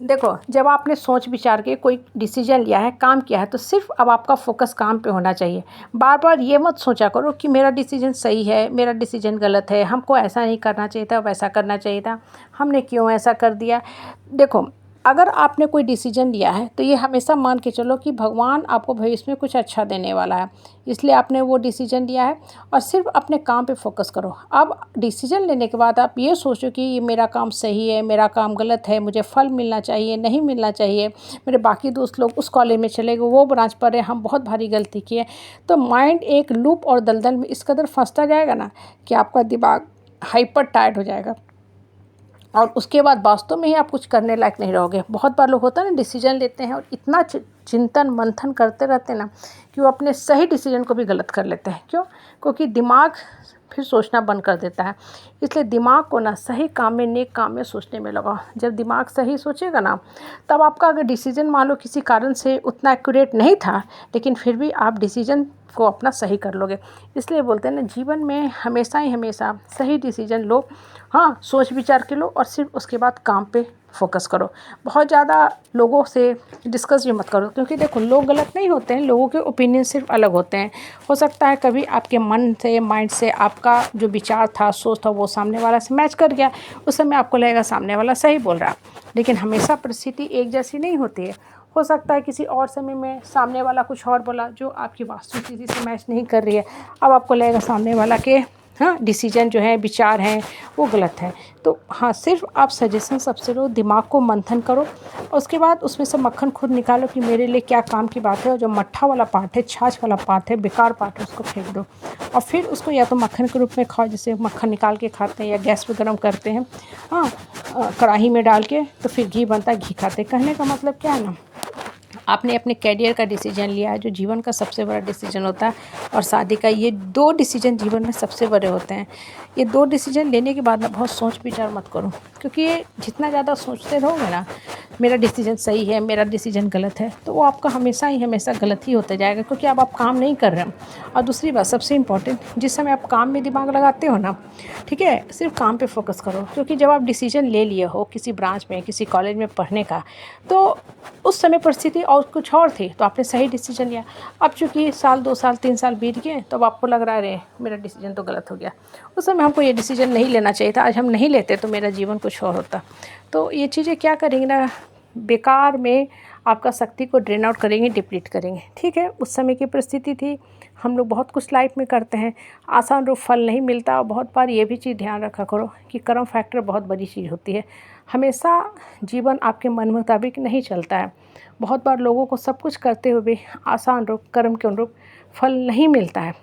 देखो, जब आपने सोच विचार के कोई डिसीजन लिया है, काम किया है, तो सिर्फ अब आपका फोकस काम पे होना चाहिए। बार बार ये मत सोचा करो कि मेरा डिसीजन सही है, मेरा डिसीजन गलत है, हमको ऐसा नहीं करना चाहिए था, वैसा करना चाहिए था, हमने क्यों ऐसा कर दिया। देखो, अगर आपने कोई डिसीजन लिया है तो ये हमेशा मान के चलो कि भगवान आपको भविष्य में कुछ अच्छा देने वाला है, इसलिए आपने वो डिसीजन लिया है। और सिर्फ अपने काम पे फोकस करो। अब डिसीजन लेने के बाद आप ये सोचो कि ये मेरा काम सही है, मेरा काम गलत है, मुझे फल मिलना चाहिए, नहीं मिलना चाहिए, मेरे बाकी दोस्त लोग उस कॉलेज में चले गए, वो ब्रांच पर है, हम बहुत भारी गलती किए। तो माइंड एक लूप और दलदल में इस कदर फंसता जाएगा ना कि आपका दिमाग हाइपर टायर्ड हो जाएगा, और उसके बाद वास्तव में ही आप कुछ करने लायक नहीं रहोगे। बहुत बार लोग होता है ना, डिसीजन लेते हैं और इतना चिंतन मंथन करते रहते हैं ना कि वो अपने सही डिसीजन को भी गलत कर लेते हैं। क्यों? क्योंकि दिमाग फिर सोचना बंद कर देता है। इसलिए दिमाग को ना सही काम में, नेक काम में सोचने में लगाओ। जब दिमाग सही सोचेगा ना, तब आपका अगर डिसीजन मान लो किसी कारण से उतना एक्यूरेट नहीं था, लेकिन फिर भी आप डिसीजन को अपना सही कर लोगे। इसलिए बोलते हैं ना, जीवन में हमेशा ही हमेशा सही डिसीजन लो। हाँ, सोच विचार के लो और सिर्फ उसके बाद काम पे फोकस करो। बहुत ज़्यादा लोगों से डिस्कस भी मत करो, क्योंकि देखो, लोग गलत नहीं होते हैं, लोगों के ओपिनियन सिर्फ अलग होते हैं। हो सकता है कभी आपके मन से, माइंड से आपका जो विचार था, सोच था, वो सामने वाला से मैच कर गया। उस समय आपको लगेगा सामने वाला सही बोल रहा है, लेकिन हमेशा परिस्थिति एक जैसी नहीं होती है। हो सकता है किसी और समय में सामने वाला कुछ और बोला जो आपकी वास्तविक स्थिति से मैच नहीं कर रही है। अब आपको लगेगा सामने वाला के हाँ डिसीजन जो है, विचार हैं, वो गलत है। तो हाँ, सिर्फ आप सजेशन सबसे लो, दिमाग को मंथन करो, और उसके बाद उसमें से मक्खन खुद निकालो कि मेरे लिए क्या काम की बात है। और जो मट्ठा वाला पार्ट है, छाछ वाला पार्ट है, बेकार पार्ट है, उसको फेंक दो। और फिर उसको या तो मक्खन के रूप में खाओ, जैसे मक्खन निकाल के खाते हैं या गैस पे गर्म करते हैं, हाँ, कढ़ाई में डाल के, तो फिर घी बनता है, घी खाते हैं। कहने का मतलब क्या है ना, आपने अपने कैरियर का डिसीजन लिया है, जो जीवन का सबसे बड़ा डिसीजन होता है, और शादी का, ये 2 डिसीजन जीवन में सबसे बड़े होते हैं। ये 2 डिसीजन लेने के बाद ना बहुत सोच विचार मत करो, क्योंकि ये जितना ज़्यादा सोचते रहोगे ना, मेरा डिसीजन सही है, मेरा डिसीजन गलत है, तो वो आपका हमेशा ही हमेशा गलत ही होता जाएगा, क्योंकि अब आप काम नहीं कर रहे हो। और दूसरी बात सबसे इम्पॉर्टेंट, जिस समय आप काम में दिमाग लगाते हो ना, ठीक है, सिर्फ काम पे फोकस करो। क्योंकि जब आप डिसीजन ले लिए हो किसी ब्रांच में, किसी कॉलेज में पढ़ने का, तो उस समय परिस्थिति और कुछ और थी, तो आपने सही डिसीजन लिया। अब चूँकि साल, 2 साल, 3 साल बीत गए, तो अब आपको लग रहा है अरे मेरा डिसीजन तो गलत हो गया, उस समय हमको ये डिसीजन नहीं लेना चाहिए था, आज हम नहीं लेते तो मेरा जीवन कुछ और होता। तो ये चीज़ें क्या करेंगी ना, बेकार में आपका शक्ति को ड्रेन आउट करेंगे, डिप्लीट करेंगे। ठीक है, उस समय की परिस्थिति थी, हम लोग बहुत कुछ लाइफ में करते हैं, आसान रूप फल नहीं मिलता। और बहुत बार ये भी चीज़ ध्यान रखा करो कि कर्म फैक्टर बहुत बड़ी चीज़ होती है। हमेशा जीवन आपके मन मुताबिक नहीं चलता है। बहुत बार लोगों को सब कुछ करते हुए भी आसान रूप, कर्म के अनुरूप फल नहीं मिलता है।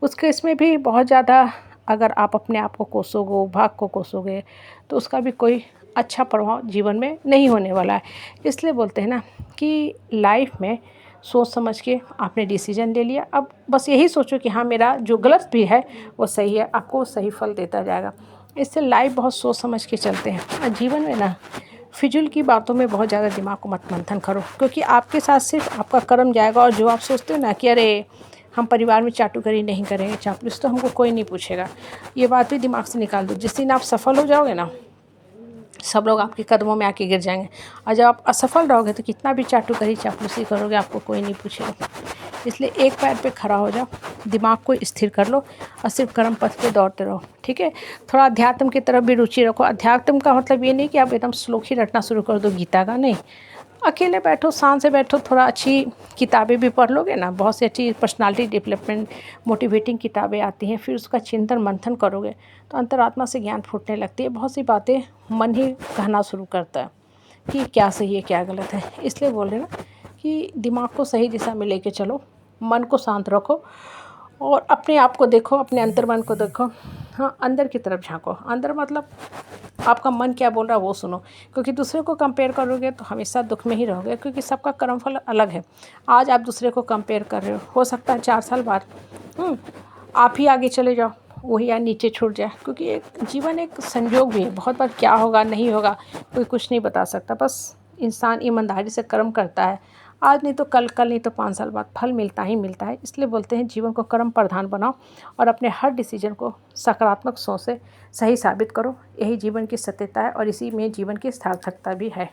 उस केस में भी बहुत ज़्यादा अगर आप अपने आप को कोसोगे, भाग को कोसोगे, तो उसका भी कोई अच्छा प्रभाव जीवन में नहीं होने वाला है। इसलिए बोलते हैं ना कि लाइफ में सोच समझ के आपने डिसीजन ले लिया, अब बस यही सोचो कि हाँ, मेरा जो गलत भी है वो सही है, आपको सही फल देता जाएगा। इससे लाइफ बहुत सोच समझ के चलते हैं। और जीवन में ना फिजूल की बातों में बहुत ज़्यादा दिमाग को मत मंथन करो, क्योंकि आपके साथ सिर्फ आपका कर्म जाएगा। और जो आप सोचते हो ना कि अरे हम परिवार में चाटुकरी नहीं करेंगे, चापलूस तो हमको कोई नहीं पूछेगा, ये बात भी दिमाग से निकाल दो। जिस दिन आप सफल हो जाओगे ना, सब लोग आपके कदमों में आके गिर जाएंगे। और जब आप असफल रहोगे तो कितना भी चाटुकरी चापलूसी करोगे, आपको कोई नहीं पूछेगा। इसलिए एक पैर पे खड़ा हो जाओ, दिमाग को स्थिर कर लो और सिर्फ कर्म पथ पे दौड़ते रहो। ठीक है, थोड़ा अध्यात्म की तरफ भी रुचि रखो। अध्यात्म का मतलब ये नहीं कि आप एकदम श्लोक ही रटना शुरू कर दो गीता का, नहीं। अकेले बैठो, शांत से बैठो, थोड़ा अच्छी किताबें भी पढ़ लोगे ना, बहुत सी अच्छी पर्सनालिटी डेवलपमेंट मोटिवेटिंग किताबें आती हैं, फिर उसका चिंतन मंथन करोगे तो अंतरात्मा से ज्ञान फूटने लगती है। बहुत सी बातें मन ही कहना शुरू करता है कि क्या सही है, क्या गलत है। इसलिए बोल रहे ना कि दिमाग को सही दिशा में लेके चलो, मन को शांत रखो और अपने आप को देखो, अपने अंतर्मन को देखो। हाँ, अंदर की तरफ झांको। अंदर मतलब आपका मन क्या बोल रहा है वो सुनो, क्योंकि दूसरे को कंपेयर करोगे तो हमेशा दुख में ही रहोगे, क्योंकि सबका कर्मफल अलग है। आज आप दूसरे को कंपेयर कर रहे हो सकता है 4 साल बाद आप ही आगे चले जाओ, वही या नीचे छूट जाए, क्योंकि एक जीवन एक संयोग भी है। बहुत बार क्या होगा नहीं होगा कोई कुछ नहीं बता सकता। बस इंसान ईमानदारी से कर्म करता है, आज नहीं तो कल, कल नहीं तो 5 साल बाद फल मिलता ही मिलता है। इसलिए बोलते हैं जीवन को कर्म प्रधान बनाओ और अपने हर डिसीजन को सकारात्मक सोच से सही साबित करो। यही जीवन की सत्यता है और इसी में जीवन की सार्थकता भी है।